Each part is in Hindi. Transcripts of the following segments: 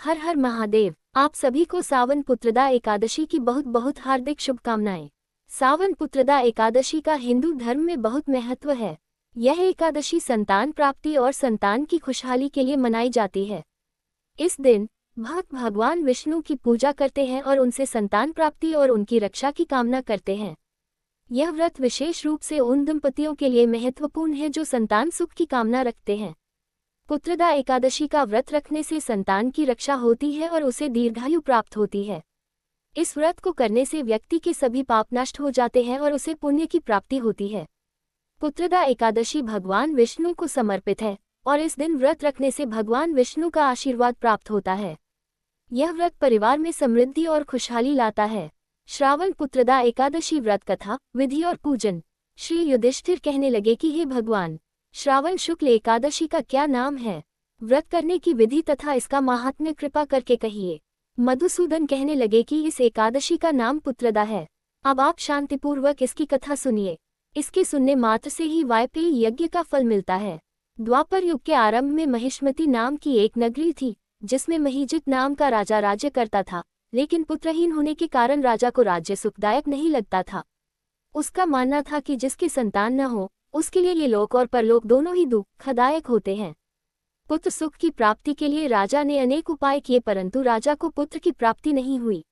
हर हर महादेव। आप सभी को सावन पुत्रदा एकादशी की बहुत बहुत हार्दिक शुभकामनाएं। सावन पुत्रदा एकादशी का हिंदू धर्म में बहुत महत्व है। यह एकादशी संतान प्राप्ति और संतान की खुशहाली के लिए मनाई जाती है। इस दिन भक्त भगवान विष्णु की पूजा करते हैं और उनसे संतान प्राप्ति और उनकी रक्षा की कामना करते हैं। यह व्रत विशेष रूप से उन दंपतियों के लिए महत्वपूर्ण है जो संतान सुख की कामना रखते हैं। पुत्रदा एकादशी का व्रत रखने से संतान की रक्षा होती है और उसे दीर्घायु प्राप्त होती है। इस व्रत को करने से व्यक्ति के सभी पाप नष्ट हो जाते हैं और उसे पुण्य की प्राप्ति होती है। पुत्रदा एकादशी भगवान विष्णु को समर्पित है और इस दिन व्रत रखने से भगवान विष्णु का आशीर्वाद प्राप्त होता है। यह व्रत परिवार में समृद्धि और खुशहाली लाता है। श्रावण पुत्रदा एकादशी व्रत कथा, विधि और पूजन। श्री युधिष्ठिर कहने लगे कि हे भगवान, श्रावण शुक्ल एकादशी का क्या नाम है? व्रत करने की विधि तथा इसका महात्म्य कृपा करके कहिए। मधुसूदन कहने लगे कि इस एकादशी का नाम पुत्रदा है। अब आप शांतिपूर्वक इसकी कथा सुनिए। इसके सुनने मात्र से ही वाजपेयी यज्ञ का फल मिलता है। द्वापर युग के आरंभ में महिष्मती नाम की एक नगरी थी, जिसमें महीजित नाम का राजा राज्य करता था, लेकिन पुत्रहीन होने के कारण राजा को राज्य सुखदायक नहीं लगता था। उसका मानना था कि जिसकी संतान न हो, उसके लिए ये लोक और परलोक दोनों ही दुखदायक होते हैं। पुत्र सुख की प्राप्ति के लिए राजा ने अनेक उपाय किए, परंतु राजा को पुत्र की प्राप्ति नहीं हुई।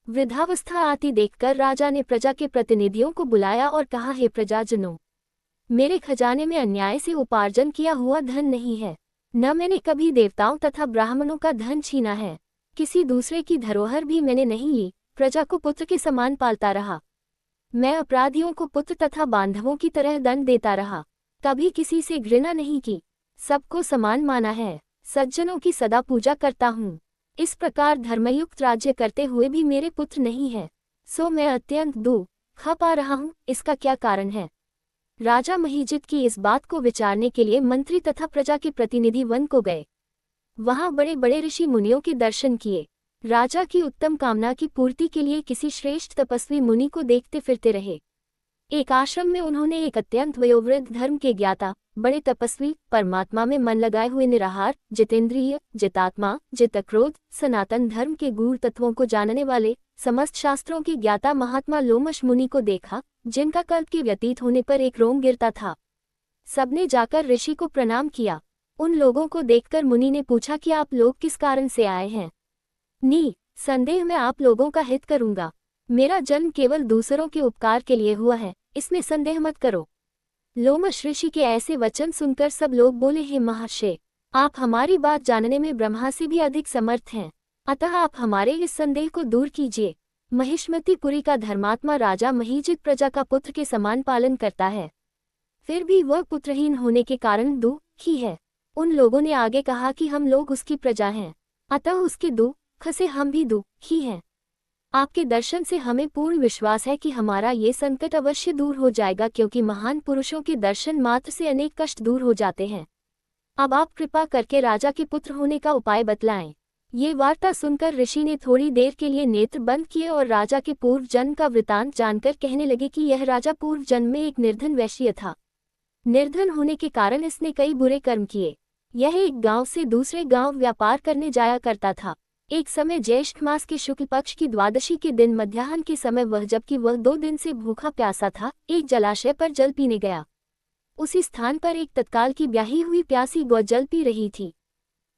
वृद्धावस्था आती देखकर राजा ने प्रजा के प्रतिनिधियों को बुलाया और कहा, हे प्रजाजनों, मेरे खजाने में अन्याय से उपार्जन किया हुआ धन नहीं है। न मैंने कभी देवताओं तथा ब्राह्मणों का धन छीना है। किसी दूसरे की धरोहर भी मैंने नहीं ली। प्रजा को पुत्र के समान पालता रहा। मैं अपराधियों को पुत्र तथा बांधवों की तरह दंड देता रहा। कभी किसी से घृणा नहीं की, सबको समान माना है। सज्जनों की सदा पूजा करता हूँ। इस प्रकार धर्मयुक्त राज्य करते हुए भी मेरे पुत्र नहीं है, सो मैं अत्यंत दुख पा रहा हूँ। इसका क्या कारण है? राजा महीजित की इस बात को विचारने के लिए मंत्री तथा प्रजा के प्रतिनिधि वन को गए। वहां बड़े बड़े ऋषि मुनियों के दर्शन किए। राजा की उत्तम कामना की पूर्ति के लिए किसी श्रेष्ठ तपस्वी मुनि को देखते फिरते रहे। एक आश्रम में उन्होंने एक अत्यंत वयोवृद्ध धर्म के ज्ञाता, बड़े तपस्वी, परमात्मा में मन लगाए हुए निराहार, जितेंद्रिय, जितात्मा, जितक्रोध, सनातन धर्म के गूढ़ तत्वों को जानने वाले, समस्त शास्त्रों के ज्ञाता महात्मा लोमश मुनि को देखा, जिनका कल्प के व्यतीत होने पर एक रोम गिरता था। सबने जाकर ऋषि को प्रणाम किया। उन लोगों को देखकर मुनि ने पूछा कि आप लोग किस कारण से आए हैं? संदेह मैं आप लोगों का हित करूंगा। मेरा जन्म केवल दूसरों के उपकार के लिए हुआ है, इसमें संदेह मत करो। लोमश ऋषि के ऐसे वचन सुनकर सब लोग बोले, हे महर्षि, आप हमारी बात जानने में ब्रह्मा से भी अधिक समर्थ हैं, अतः आप हमारे इस संदेह को दूर कीजिए। महिष्मतीपुरी का धर्मात्मा राजा महीजित प्रजा का पुत्र के समान पालन करता है, फिर भी वह पुत्रहीन होने के कारण दुखी है। उन लोगों ने आगे कहा कि हम लोग उसकी प्रजा हैं, अतः उसके दुख से हम भी दुखी हैं। आपके दर्शन से हमें पूर्ण विश्वास है कि हमारा ये संकट अवश्य दूर हो जाएगा, क्योंकि महान पुरुषों के दर्शन मात्र से अनेक कष्ट दूर हो जाते हैं। अब आप कृपा करके राजा के पुत्र होने का उपाय बतलाएं। ये वार्ता सुनकर ऋषि ने थोड़ी देर के लिए नेत्र बंद किए और राजा के पूर्व जन्म का वृतांत जानकर कहने लगे कि यह राजा पूर्व जन्म में एक निर्धन वैश्य था। निर्धन होने के कारण इसने कई बुरे कर्म किए। यह एक गांव से दूसरे गांव व्यापार करने जाया करता था। एक समय ज्येष्ठ मास के शुक्ल पक्ष की द्वादशी के दिन मध्याह्न के समय जबकि वह 2 दिन से भूखा प्यासा था, एक जलाशय पर जल पीने गया। उसी स्थान पर एक तत्काल की ब्याही हुई प्यासी गौ जल पी रही थी।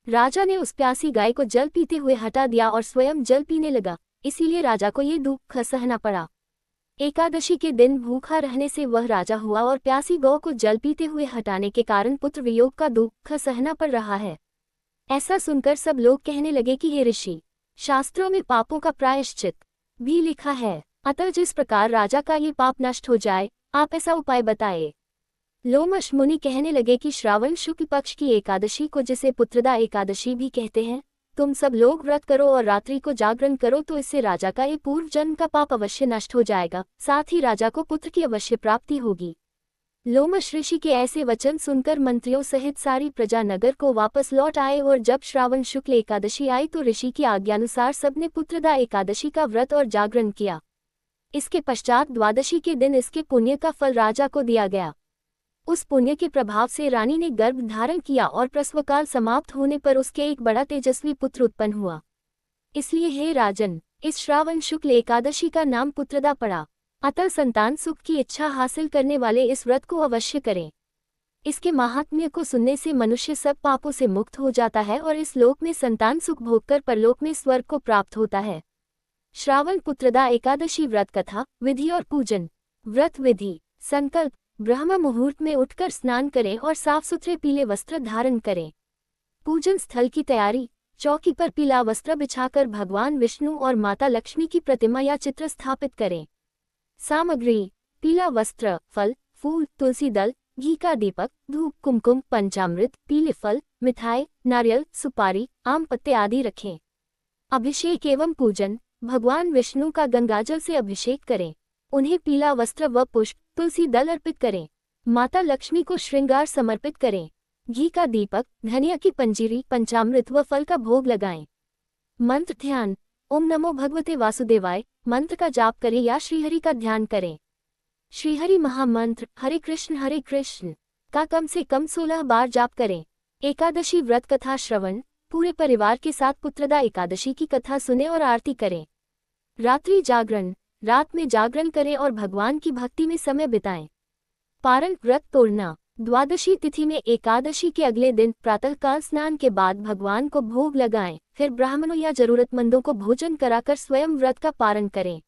राजा ने उस प्यासी गाय को जल पीते हुए हटा दिया और स्वयं जल पीने लगा, इसीलिए राजा को ये दुख सहना पड़ा। एकादशी के दिन भूखा रहने से वह राजा हुआ और प्यासी गौ को जल पीते हुए हटाने के कारण पुत्र वियोग का दुख सहना पड़ रहा है। ऐसा सुनकर सब लोग कहने लगे कि हे ऋषि, शास्त्रों में पापों का प्रायश्चित भी लिखा है, अतः जिस प्रकार राजा का ये पाप नष्ट हो जाए, आप ऐसा उपाय बताए। लोमश मुनि कहने लगे कि श्रावण शुक्ल पक्ष की एकादशी को, जिसे पुत्रदा एकादशी भी कहते हैं, तुम सब लोग व्रत करो और रात्रि को जागरण करो, तो इससे राजा का ये पूर्व जन्म का पाप अवश्य नष्ट हो जाएगा, साथ ही राजा को पुत्र की अवश्य प्राप्ति होगी। लोमश ऋषि के ऐसे वचन सुनकर मंत्रियों सहित सारी प्रजा नगर को वापस लौट आए और जब श्रावण शुक्ल एकादशी आई तो ऋषि की आज्ञानुसार सबने पुत्रदा एकादशी का व्रत और जागरण किया। इसके पश्चात द्वादशी के दिन इसके पुण्य का फल राजा को दिया गया। उस पुण्य के प्रभाव से रानी ने गर्भ धारण किया और प्रसवकाल समाप्त होने पर उसके एक बड़ा तेजस्वी पुत्र उत्पन्न हुआ। इसलिए हे राजन, इस श्रावण शुक्ल एकादशी का नाम पुत्रदा पड़ा। अतः संतान सुख की इच्छा हासिल करने वाले इस व्रत को अवश्य करें। इसके महात्म्य को सुनने से मनुष्य सब पापों से मुक्त हो जाता है और इस लोक में संतान सुख भोगकर परलोक में स्वर्ग को प्राप्त होता है। श्रावण पुत्रदा एकादशी व्रत कथा, विधि और पूजन। व्रत विधि। संकल्प। ब्रह्म मुहूर्त में उठकर स्नान करें और साफ सुथरे पीले वस्त्र धारण करें। पूजन स्थल की तैयारी। चौकी पर पीला वस्त्र बिछाकर भगवान विष्णु और माता लक्ष्मी की प्रतिमा या चित्र स्थापित करें। सामग्री। पीला वस्त्र, फल, फूल, तुलसी दल, घी का दीपक, धूप, कुमकुम, पंचामृत, पीले फल, मिठाई, नारियल, सुपारी, आम पत्ते आदि रखें। अभिषेक एवं पूजन। भगवान विष्णु का गंगाजल से अभिषेक करें। उन्हें पीला वस्त्र व पुष्प, तुलसी दल अर्पित करें। माता लक्ष्मी को श्रृंगार समर्पित करें। घी का दीपक, धनिया की पंजीरी, पंचामृत व फल का भोग लगाएं। मंत्र ध्यान। ओम नमो भगवते वासुदेवाय मंत्र का जाप करें या श्रीहरि का ध्यान करें। श्रीहरि महामंत्र हरे कृष्ण का कम से कम 16 बार जाप करें। एकादशी व्रत कथा श्रवण। पूरे परिवार के साथ पुत्रदा एकादशी की कथा सुने और आरती करें। रात्रि जागरण। रात में जागरण करें और भगवान की भक्ति में समय बिताएं। पारण व्रत तोड़ना। द्वादशी तिथि में एकादशी के अगले दिन प्रातःकाल स्नान के बाद भगवान को भोग लगाएं, फिर ब्राह्मणों या जरूरतमंदों को भोजन कराकर स्वयं व्रत का पारण करें।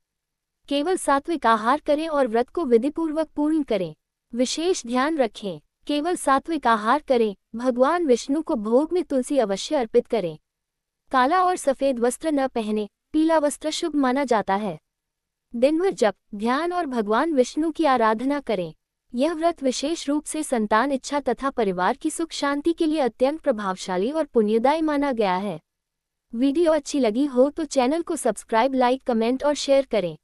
केवल सात्विक आहार करें और व्रत को विधिपूर्वक पूर्ण करें। विशेष ध्यान रखें, केवल सात्विक आहार करें। भगवान विष्णु को भोग में तुलसी अवश्य अर्पित करें। काला और सफेद वस्त्र न पहने, पीला वस्त्र शुभ माना जाता है। दिन भर जप, ध्यान और भगवान विष्णु की आराधना करें। यह व्रत विशेष रूप से संतान इच्छा तथा परिवार की सुख शांति के लिए अत्यंत प्रभावशाली और पुण्यदायी माना गया है। वीडियो अच्छी लगी हो तो चैनल को सब्सक्राइब, लाइक, कमेंट और शेयर करें।